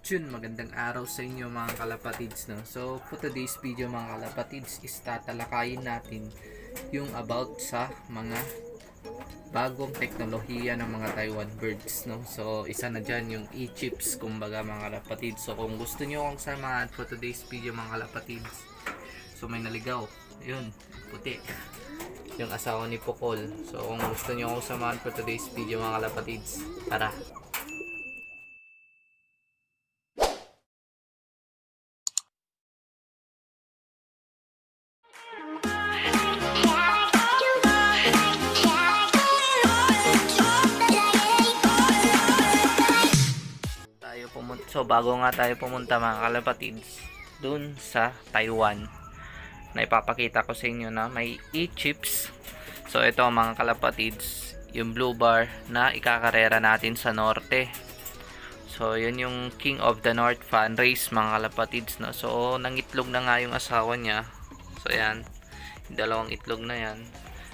June, magandang araw sa inyo mga kalapatids, no? So, for today's video mga kalapatids is tatalakayin natin yung about sa mga bagong teknolohiya ng mga Taiwan birds, no? So, isa na dyan yung e-chips, kumbaga mga kalapatids. So, kung gusto nyo akong samahan for today's video mga kalapatids, so may naligaw, yun, puti, yung asawa ni Pokol. So, kung gusto nyo akong samahan for today's video mga kalapatids, tara! So bago nga tayo pumunta mga kalapatids dun sa Taiwan, na ipapakita ko sa inyo na may e-chips. So ito mga kalapatids, yung blue bar na ikakarera natin sa norte. So yun yung King of the North fan race mga kalapatids, no? So nangitlog na nga yung asawa niya. So yan, yung dalawang itlog na yan.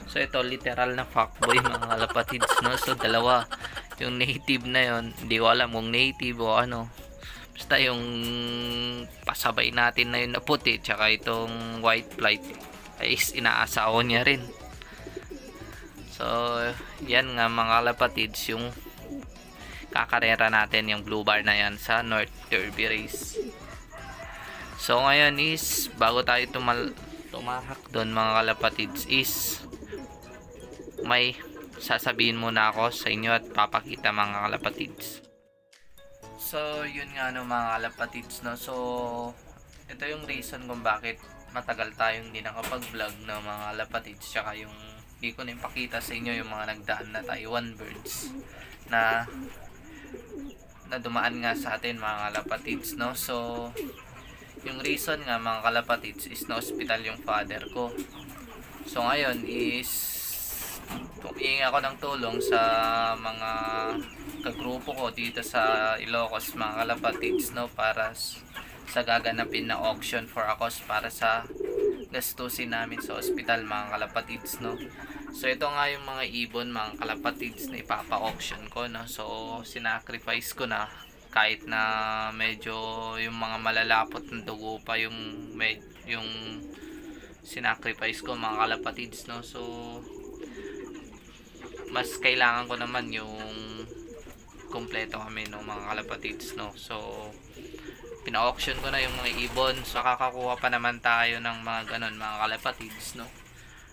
So ito literal na fuckboy mga kalapatids, no? So dalawa, yung native na yon, hindi ko alam kung native o ano, basta yung pasabay natin na yun na puti tsaka itong white flight ay inaasawa niya rin. So yan nga mga kalapatids, yung kakarera natin yung blue bar na yan sa North Derby race. So ngayon is bago tayo tumahak doon mga kalapatids is may sasabihin muna ako sa inyo at papakita mga kalapatids. So yun nga no mga kalapatids, no. So ito yung reason kung bakit matagal tayong hindi nakapag-vlog no mga kalapatids, tsaka yung hindi ko na ipakita sa inyo yung mga nagdaan na Taiwan birds na dumaan nga sa atin mga kalapatids, no. So yung reason nga mga kalapatids is na hospital yung father ko. So ngayon is humingi ako ng tulong sa mga kagrupo ko dito sa Ilocos mga kalapatids, no, para sa gaganapin na auction for a cause para sa gastusin namin sa ospital mga kalapatids, no. So ito nga yung mga ibon mga kalapatids na ipapa-auction ko, no. So sinacrifice ko na kahit na medyo yung mga malalapot ng dugo pa yung sinacrifice ko mga kalapatids, no. So mas kailangan ko naman yung kompleto kami ng mga kalapatids, no. So pina-auction ko na yung mga ibon. So kakakuha pa naman tayo ng mga ganon mga kalapatids, no.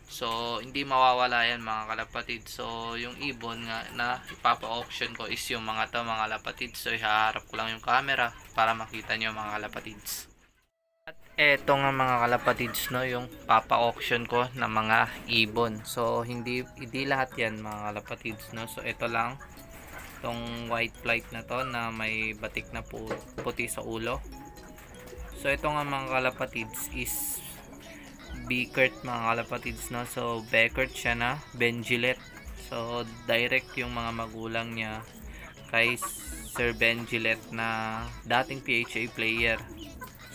So hindi mawawala yan mga kalapatids. So yung ibon nga na ipapa-auction ko is yung mga to mga kalapatids. So ihaharap ko lang yung camera para makita nyo mga kalapatids. At eto nga mga kalapatids, no, yung papa-auction ko na mga ibon. So hindi lahat yan mga kalapatids, no. So ito lang, itong white flight na to na may batik na puti sa ulo. So ito nga mga kalapatids is Beckert mga kalapatids, no. So Beckert siya na Benguilet. So direct yung mga magulang niya kay Sir Benguilet na dating PHA player.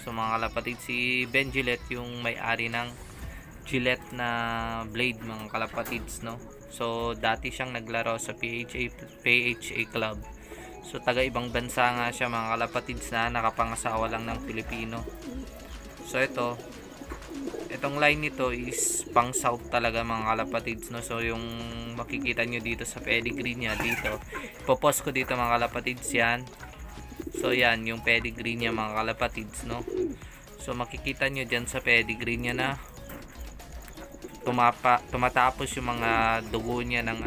So mga kalapatids, si Benguilet yung may-ari ng Gillette na blade mga kalapatids, no. So dati siyang naglaro sa PHA Club. So taga ibang bansa nga siya mga kalapatids na nakapangasawa lang ng Pilipino. So itong line nito is pang south talaga mga kalapatids, no. So yung makikita nyo dito sa pedigree niya dito, ipopost ko dito mga kalapatids yan. So yan yung pedigree niya mga kalapatids, no. So makikita nyo dyan sa pedigree niya na tumatapos yung mga dugo niya ng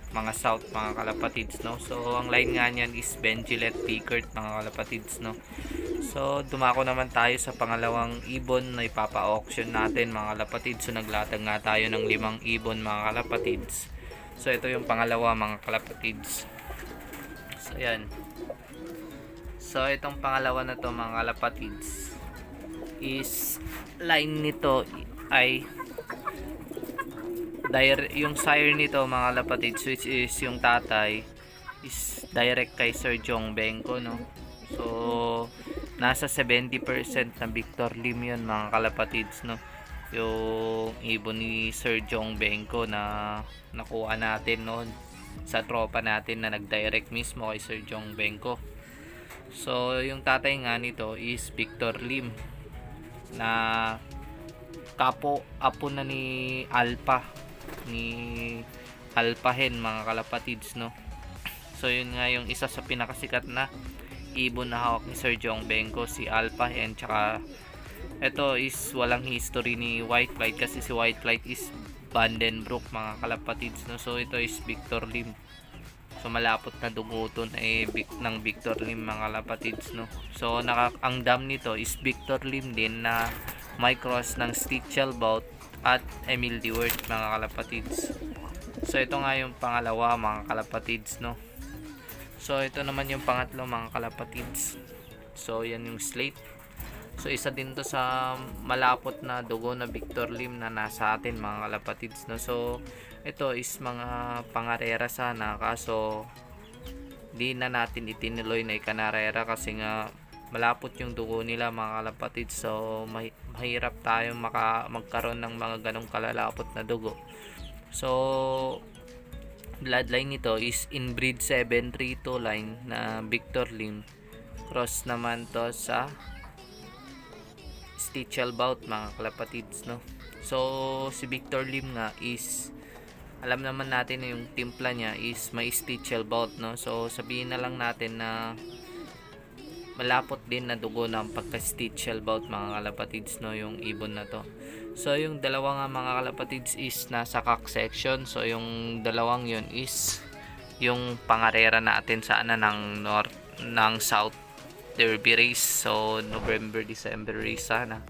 mga south mga kalapatids, no. So ang line nga niyan is Benguilet Beckert mga kalapatids, no. So dumako naman tayo sa pangalawang ibon na ipapa-auction natin mga kalapatids. So naglatag nga tayo ng 5 ibon mga kalapatids. So ito yung pangalawa mga kalapatids. So yan. So itong pangalawa na to mga kalapatids is line nito ay yung sire nito mga kalapatids, which is yung tatay is direct kay Sir Jong Bengco, no. So nasa 70% na Victor Lim yun mga kalapatids, no, yung ibon ni Sir Jong Bengco na nakuha natin noon sa tropa natin na nag-direct mismo kay Sir Jong Bengco. So yung tatay nga nito is Victor Lim, na apo na ni Alpha Hen, mga kalapatids, no. So yun nga yung isa sa pinakasikat na ibon na hawak ni Sir Jong Benko, si Alpha Hen. Tsaka ito is walang history ni White Flight, kasi si White Flight is Vandenbroek, mga kalapatids, no. So ito is Victor Lim. So malapot na dugo to ng Victor Lim, mga kalapatids, no. So ang dam nito is Victor Lim din, na may cross ng Stichelbout at Emil Dewert, mga kalapatids. So ito nga yung pangalawa, mga kalapatids, no. So ito naman yung pangatlo, mga kalapatids. So yan yung slate. So isa din to sa malapot na dugo na Victor Lim na nasa atin, mga kalapatids, no. So ito is mga pangarera sana, kaso di na natin itinuloy na ikanarera kasi nga malapot yung dugo nila, mga kalapatids. So mahirap tayong magkaroon ng mga ganong kalalapot na dugo. So bloodline nito is inbreed 732 line na Victor Lim. Cross naman to sa Stichelbout, mga kalapatids, no. So si Victor Lim nga is, alam naman natin na yung timpla niya is may Stichelbout, no. So sabihin na lang natin na malapot din na dugo ng pagka Stichelbout, mga kalapatids, no, yung ibon na to. So yung dalawa nga, mga kalapatids, is nasa cock section. So yung dalawang yun is yung pangarera natin sa ng South Derby race. So November, December race sana,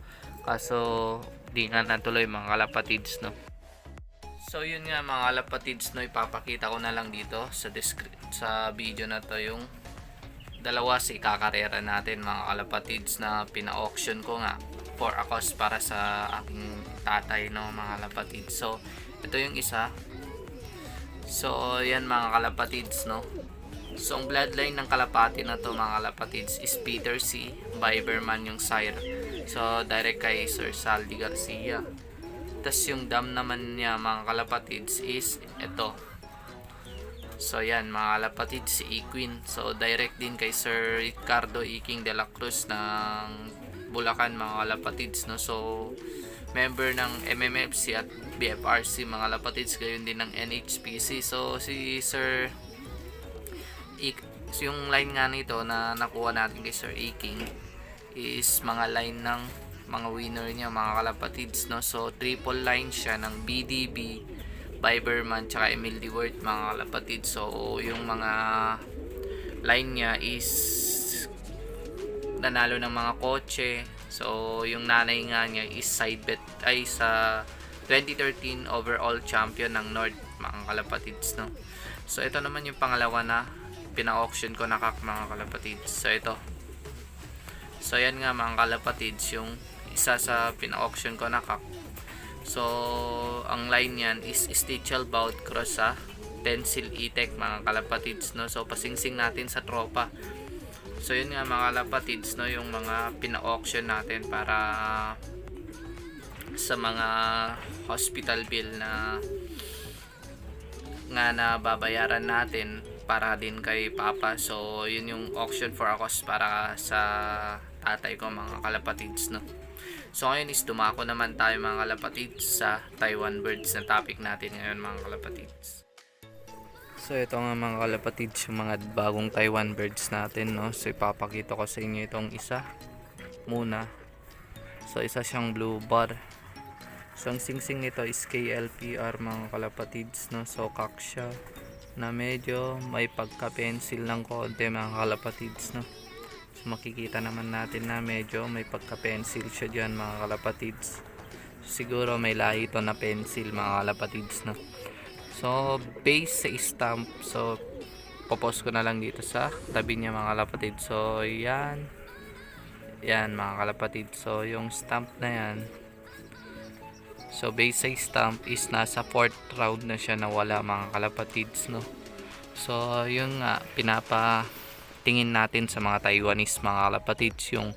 kaso di nga natuloy, mga kalapatids, no. So yun nga, mga kalapatids, no, ipapakita ko na lang dito sa video na to yung dalawa sa ikakarera natin, mga kalapatids, na pina-auction ko nga for a cause para sa aking tatay, no, mga kalapatids. So ito yung isa. So yan, mga kalapatids, no. So ang bloodline ng kalapati na to, mga kalapatids, is Peter C. Biberman yung sire. So direct kay Sir Saldi Garcia. Tas yung dam naman niya, mga kalapatids, is ito. So yan, mga kalapatids, si Equine. So direct din kay Sir Ricardo Iking de la Cruz ng Bulacan, mga kalapatids, no. So member ng MMFC at BFRC, mga kalapatids, gayon din ng NHPC. So si Sir yung line nga nito na nakuha natin kay Sir Iking is mga line ng mga winner niya, mga kalapatids, no. So triple line siya ng BDB, Biberman, tsaka Emil Dewert, mga kalapatids. So yung mga line niya is nanalo ng mga kotse. So yung nanay nga niya is side bet ay sa 2013 overall champion ng North, mga kalapatids, no. So ito naman yung pangalawa na pina-auction ko na kak, mga kalapatids. So ito. So yan nga, mga kalapatids, yung isa sa pina-auction ko na kak. So ang line yan is Stichelbout cross sa Pencil E-Tech, mga kalapatids, no. So pasingsing natin sa tropa. So yun nga, mga kalapatids, no, yung mga pina-auction natin para sa mga hospital bill na babayaran natin para din kay Papa. So yun yung auction for a cause para sa tatay ko, mga kalapatids, no. So ngayon is dumako naman tayo, mga kalapatids, sa Taiwan birds na topic natin ngayon, mga kalapatids. So ito nga, mga kalapatids, yung mga bagong Taiwan birds natin, no. So ipapakita ko sa inyo itong isa muna. So isa siyang blue bar. So ang singsing nito is KLPR, mga kalapatids, no. So cock siya na medyo may pagka-pencil ng konti, mga kalapatids, no. So makikita naman natin na medyo may pagka-pencil siya dyan, mga kalapatids. Siguro may lahi ito na pencil, mga kalapatids, no. So base sa stamp, so popost ko na lang dito sa tabi niya, mga kalapatids. So yan, mga kalapatids. So yung stamp na yan, so base sa stamp is nasa 4th round na siya nawala, mga kalapatids, no. So yun nga, pinapatingin natin sa mga Taiwanese, mga kalapatids, yung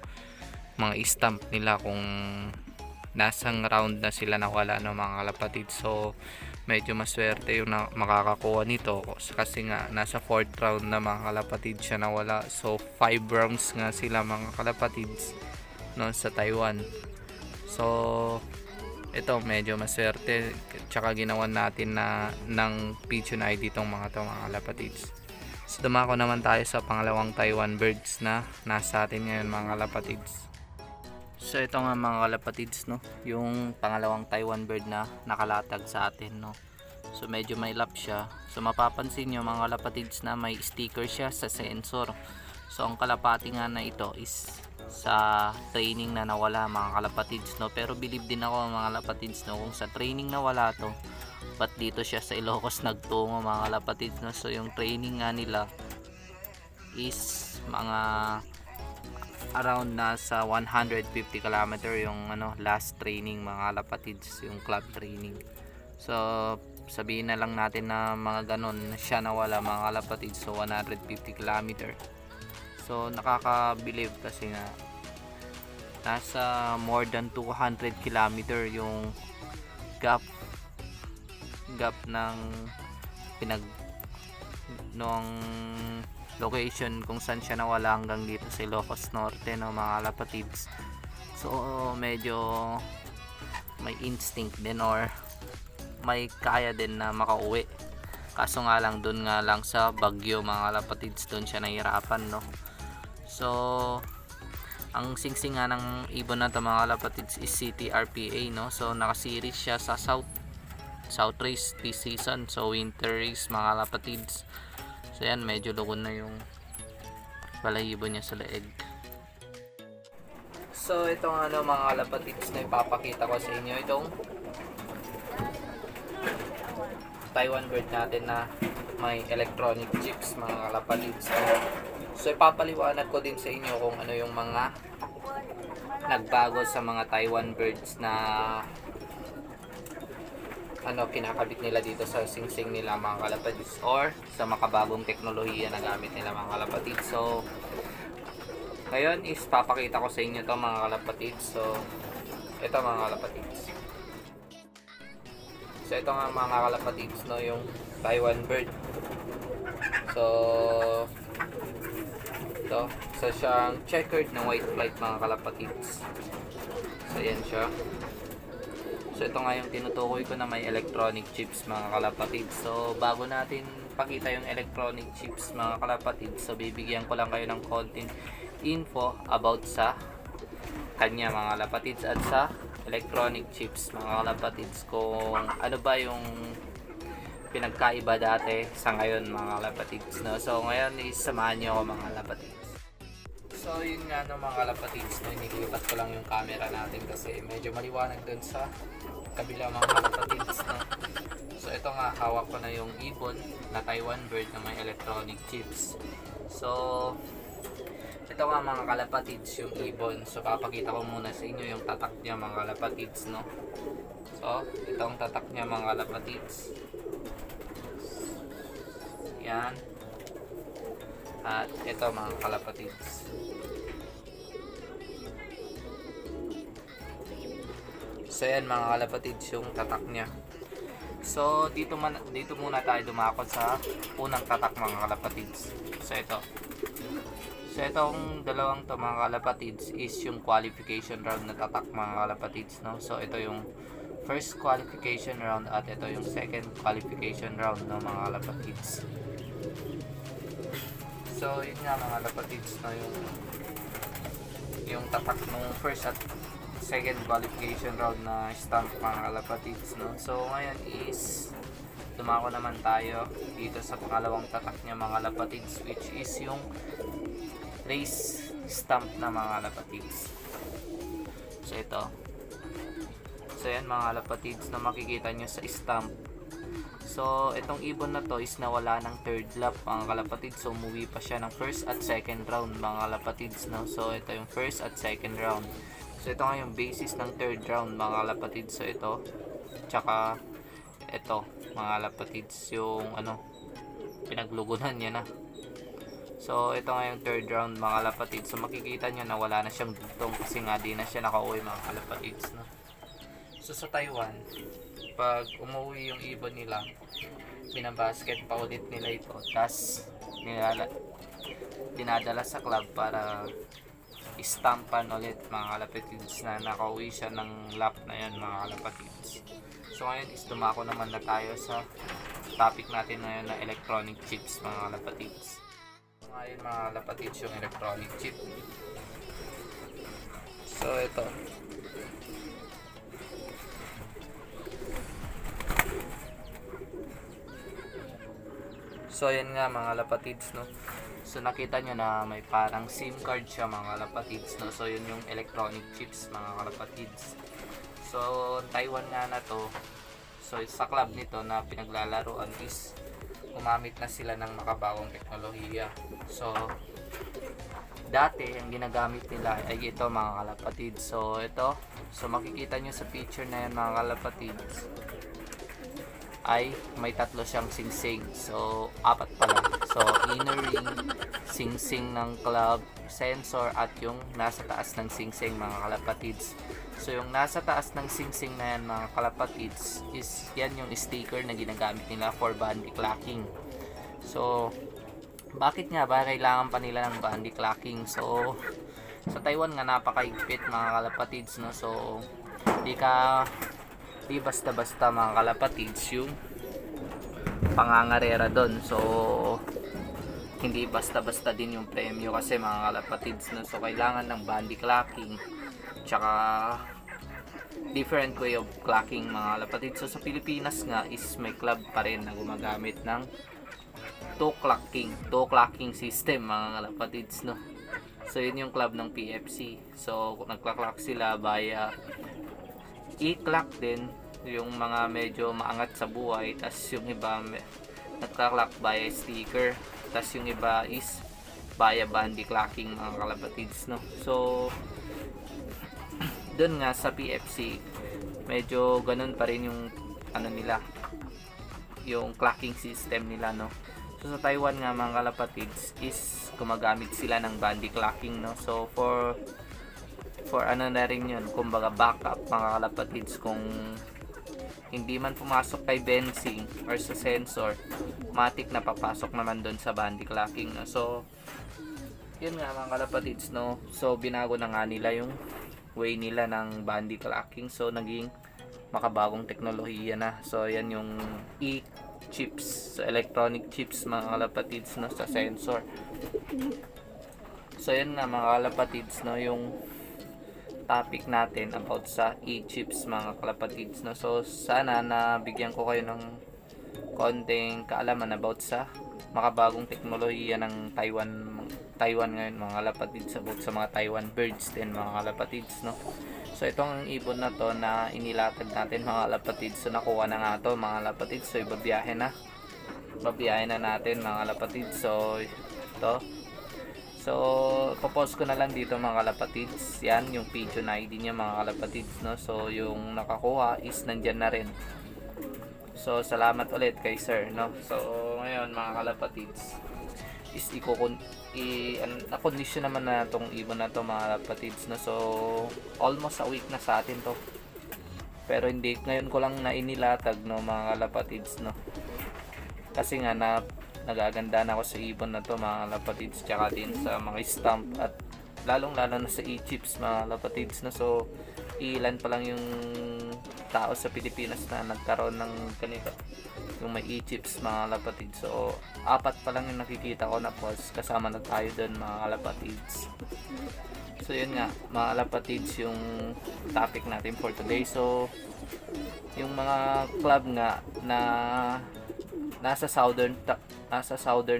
mga stamp nila kung nasang round na sila nawala, no, mga kalapatids. So medyo maswerte yung makakakuha nito kasi nga nasa 4th round na mga kalapatids siya nawala. So 5 rounds nga sila mga kalapatids noon sa Taiwan. So ito medyo maswerte, tsaka ginawan natin na ng pigeon ID tong mga kalapatids. So dumako naman tayo sa pangalawang Taiwan birds na nasa atin ngayon mga kalapatids. So ito nga mga kalapatids, no, yung pangalawang Taiwan bird na nakalatag sa atin, no. So medyo may lap siya. So mapapansin nyo mga kalapatids na may sticker siya sa sensor. So ang kalapati nga na ito is sa training na nawala mga kalapatids, no. Pero believe din ako mga kalapatids, no, kung sa training nawala to, ba't dito siya sa Ilocos nagtungo mga kalapatids, no. So yung training nga nila is mga around nasa 150 km yung last training mga kalapatids, yung club training. So sabihin na lang natin na mga ganon siya nawala mga kalapatids, so 150 km. So nakaka-believe kasi nga nasa more than 200 km yung gap ng nung location kung saan siya nawala hanggang dito sa Ilocos Norte, no mga kalapatids. So medyo may instinct din or may kaya din na makauwi, kaso nga lang dun nga lang sa Baguio mga kalapatids, dun siya nahirapan, no. So ang singsing nga ng ibon na to mga kalapatids is CTRPA, no. So naka-series siya sa South Race this season, so winter race mga kalapatids. So yan, medyo lugon na yung balahibo niya sa leeg. So itong mga kalapatids na ipapakita ko sa inyo, itong Taiwan bird natin na may electronic chips mga kalapatids. So ipapaliwanag ko din sa inyo kung ano yung mga nagbago sa mga Taiwan birds na kinakabit nila dito sa singsing nila mga kalapatids, or sa makabagong teknolohiya na gamit nila mga kalapatids. So ngayon is papakita ko sa inyo to mga kalapatids. So ito mga kalapatids, so ito nga mga kalapatids, no, yung Taiwan bird. So ito, so siyang checkered na white flight mga kalapatids. So yan siya. So ito nga yung tinutukoy ko na may electronic chips mga kalapatids. So bago natin pakita yung electronic chips mga kalapatids, so bibigyan ko lang kayo ng konting info about sa kanya mga kalapatids at sa electronic chips mga kalapatids, kung ano ba yung pinagkaiba dati sa ngayon mga kalapatids, no? So ngayon isamahan nyo ako mga kalapatids. So yun nga mga kalapatids, no, inilipat ko lang yung camera natin kasi medyo maliwanag dun sa kabila mga kalapatids, no. So ito nga, hawak ko na yung ibon na Taiwan bird na may electronic chips. So ito nga mga kalapatids yung ibon. So papakita ko muna sa inyo yung tatak niya mga kalapatids, no. So itong tatak niya mga kalapatids, yan. At ito mga kalapatids, so yan mga kalapatids yung tatak niya. So dito muna tayo dumakot sa unang tatak mga kalapatids. So itong dalawang to mga kalapatids is yung qualification round na tatak mga kalapatids, no. So ito yung first qualification round at ito yung second qualification round, no mga kalapatids. So yun nga mga kalapatids, no, yung tatak ng first at second qualification round na stamp mga kalapatids, no. So ngayon is dumako naman tayo dito sa pangalawang tatak niya mga kalapatids, which is yung race stamp na mga kalapatids. So ito, so yan mga kalapatids na makikita nyo sa stamp. So itong ibon na to is nawala ng third lap mga kalapatids, so umuwi pa siya ng first at second round mga kalapatids, no. So ito yung first at second round. So ito nga yung basis ng third round mga kalapatids. So ito, tsaka ito mga kalapatids, yung pinaglugunan niya na. So ito nga yung third round mga kalapatids. So makikita nyo na wala na siyang dugtong kasi nga di na siya nakauwi mga kalapatids, no. So sa Taiwan, pag umuwi yung ibon nila, binabasket pa ulit nila ito, tas dinadala sa club para istampan ulit mga kalapatids na nakauwi siya ng lap na yan mga kalapatids. So ngayon is dumako naman na tayo sa topic natin ngayon na electronic chips mga kalapatids. Ngayon mga kalapatids yung electronic chip. So ito. So yan nga mga kalapatids, no. So nakita nyo na may parang SIM card siya mga kalapatids, no. So yun yung electronic chips mga kalapatids. So Taiwan nga na to. So sa club nito na pinaglalaroan is gumamit na sila ng makabagong teknolohiya. So dati ang ginagamit nila ay ito mga kalapatids. So ito, so makikita nyo sa picture na yan mga kalapatids ay may tatlo siyang singsing. So apat pala. So inner ring, singsing ng club, sensor at yung nasa taas ng singsing mga kalapatids. So yung nasa taas ng singsing na yan mga kalapatids is yan yung sticker na ginagamit nila for bandy clocking. So bakit nga ba kailangan pa nila ng bandy clocking? So sa Taiwan nga napakaigpit mga kalapatids, no. So di basta-basta mga kalapatids yung pangangarera doon. So hindi basta-basta din yung premyo kasi mga kalapatids, no. So kailangan ng bandy clocking tsaka different way of clocking mga kalapatids. So sa Pilipinas nga is may club pa rin na gumagamit ng toe clocking system mga kalapatids, no. So yun yung club ng PFC. So nagka-clock sila via i-clock din yung mga medyo maangat sa buhay, tas yung iba nagka-clock via sticker, tas yung iba is via bandy clocking mga kalapatids, no. So doon nga sa PFC medyo ganun pa rin yung ano nila, yung clocking system nila, no. So sa Taiwan nga mga kalapatids is gumagamit sila ng bandy clocking, no. So for ano na rin yun, kumbaga backup mga kalapatids, kung hindi man pumasok kay benzing or sa sensor, matik na papasok naman doon sa bandy clocking, no. So yun nga mga kalapatids, no. So binago na nga nila yung way nila ng bandy clocking. So naging makabagong teknolohiya na. So yan yung e-chips, so electronic chips mga kalapatids, no, sa sensor. So yan nga mga kalapatids, no, yung topic natin about sa e-chips mga kalapatids, no. So sana na bigyan ko kayo ng konting kaalaman about sa makabagong teknolohiya ng Taiwan ngayon mga kalapatids, about sa mga Taiwan birds din mga kalapatids, no. So itong ibon na to na inilatag natin mga kalapatids, so nakuha na nga to mga kalapatids. So babiyahe na natin mga kalapatids. So ito, so popost ko na lang dito mga kalapatids, yan yung pigeon ID niya mga kalapatids, no. So yung nakakuha is nandyan na rin. So salamat ulit kay sir, no. So ngayon mga kalapatids is na-condition naman na tong ibon na to mga kalapatids, no. So almost a week na sa atin to, pero hindi ngayon ko lang na inilatag, no mga kalapatids, no. Kasi nga nagaganda na ako sa ibon na to mga kalapatids, tsaka din sa mga stamp at lalong lalo na sa e-chips mga kalapatids, no. So ilan pa lang yung tao sa Pilipinas na nagkaroon ng ganito, yung may e-chips mga kalapatids. So apat pa lang yung nakikita ko na post, kasama na tayo doon mga kalapatids. So yun nga mga kalapatids yung topic natin for today. So yung mga club nga na nasa southern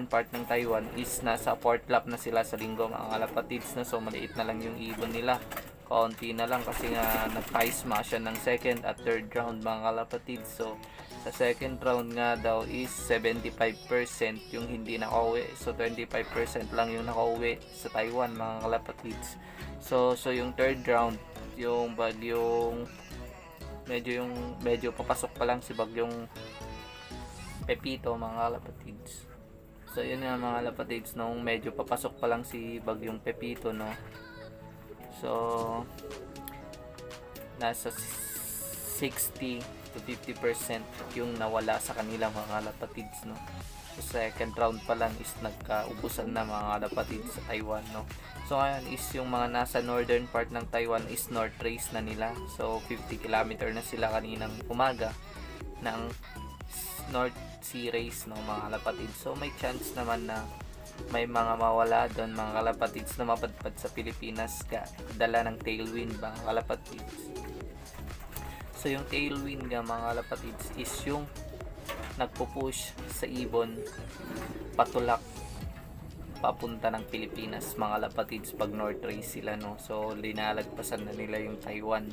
part ng Taiwan is nasa 4th lap na sila sa linggo mga kalapatids, na. So maliit na lang yung ibon nila, kaunti na lang kasi nga nag-tie smash siya ng second at third round mga kalapatids. So sa second round nga daw is 75% yung hindi nakauwi, so 25% lang yung nakauwi sa Taiwan mga kalapatids. So yung third round, yung bagyong medyo papasok pa lang si bagyong Pepito mga kalapatids. So yun nga mga kalapatids, nung medyo papasok pa lang si bagyong Pepito, no. So nasa 60 to 50% yung nawala sa kanila mga kalapatids, no. So second round pa lang is nagkaubusan na mga kalapatids sa Taiwan, no. So ngayon is yung mga nasa northern part ng Taiwan is north race na nila. So 50 km na sila kaninang umaga ng North Sea race, no mga kalapatids. So may chance naman na may mga mawala doon mga kalapatids na mapadpad sa Pilipinas dala ng tailwind mga kalapatids. So yung tailwind nga mga kalapatids is yung nagpo-push sa ibon patulak papunta ng Pilipinas mga kalapatids pag north race sila, no. So linalagpasan na nila yung Taiwan.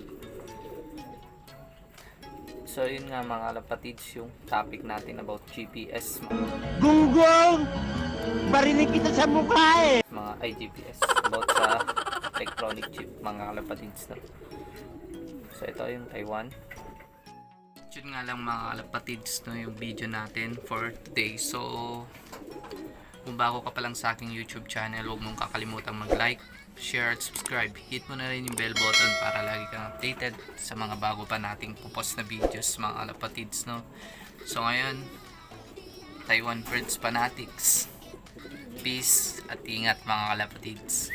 So yun nga mga kalapatids yung topic natin about GPS, Gunggong! Barinig kita sa mukha eh! mga IGPS, about sa electronic chip mga kalapatids, no. So ito yung Taiwan. Yun nga lang mga kalapatids, no, yung video natin for today. So kung bago ka pa lang sa aking YouTube channel, huwag mong kakalimutan mag-like, share at subscribe. Hit mo na rin yung bell button para lagi kang updated sa mga bago pa nating pupost na videos mga kalapatids, no. So ngayon, Taiwan Birds Fanatics, peace at ingat mga kalapatids.